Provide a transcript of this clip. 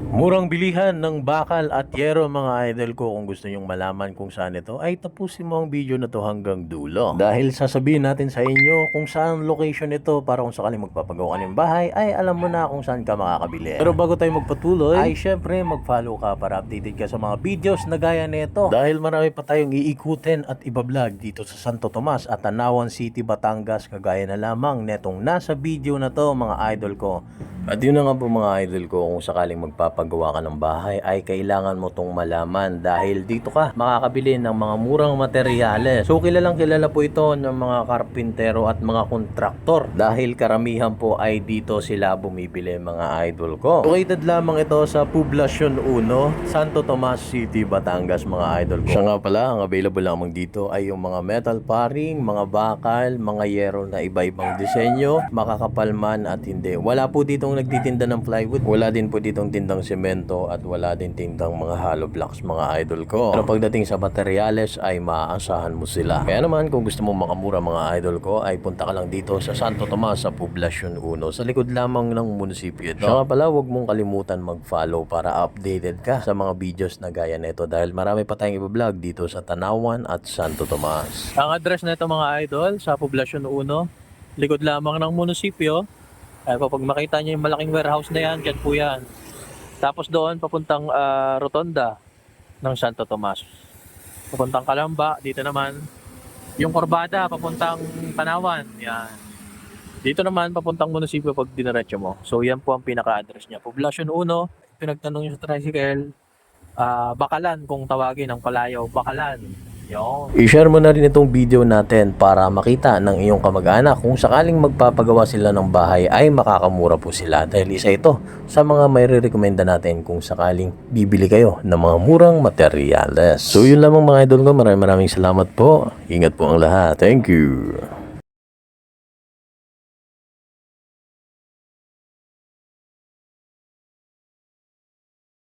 Murang bilihan ng bakal at yero mga idol ko. Kung gusto nyong malaman kung saan ito ay tapusin mo ang video na to hanggang dulo. Dahil sasabihin natin sa inyo kung saan location ito para kung sakaling magpapagawa ka ng bahay ay alam mo na kung saan ka makakabili. Pero bago tayo magpatuloy ay syempre mag-follow ka para updated ka sa mga videos na gaya nito. Dahil marami pa tayong iikutin at ibablog dito sa Santo Tomas at Tanawan City, Batangas kagaya na lamang netong nasa video na to mga idol ko. At yun na nga po mga idol ko, kung sakaling magpapagawa ka ng bahay ay kailangan mo tong malaman dahil dito ka makakabili ng mga murang materyales. So kilalang kilala po ito ng mga karpintero at mga kontraktor dahil karamihan po ay dito sila bumibili mga idol ko. Located lamang ito sa Poblacion 1, Santo Tomas City, Batangas mga idol ko. Siya nga pala, ang available lamang dito ay yung mga metal paring, mga bakal, mga yero na iba-ibang disenyo, makakapal man at hindi. Wala po ditong nagtitinda ng plywood, wala din po ditong tindang semento at wala din tindang mga hollow blocks mga idol ko. Pero pagdating sa materyales ay maaasahan mo sila. Kaya naman kung gusto mo makamura mga idol ko ay punta ka lang dito sa Santo Tomas sa Poblacion 1 sa likod lamang ng munisipyo ito. Saka pala huwag mong kalimutan mag-follow para updated ka sa mga videos na gaya nito dahil marami pa tayong i-vlog dito sa Tanawan at Santo Tomas. Ang address na ito mga idol sa Poblacion 1, likod lamang ng munisipyo. Ay po, pag makita niyo yung malaking warehouse na yan, dyan po yan. Tapos doon, papuntang Rotonda ng Santo Tomas. Papuntang Calamba, dito naman. Yung Corbada, papuntang Tanawan. Yan. Dito naman, papuntang munisipyo pag dinaretso mo. So yan po ang pinaka-address niya. Poblacion 1, pinagtanong niyo sa tricycle, Bakalan kung tawagin ng Palayaw, Bakalan. I-share mo na rin itong video natin para makita ng iyong kamag-anak kung sakaling magpapagawa sila ng bahay ay makakamura po sila dahil isa ito sa mga may re-recommenda natin kung sakaling bibili kayo ng mga murang materyales. So yun lamang mga idol ko, maraming salamat po. Ingat po ang lahat. Thank you.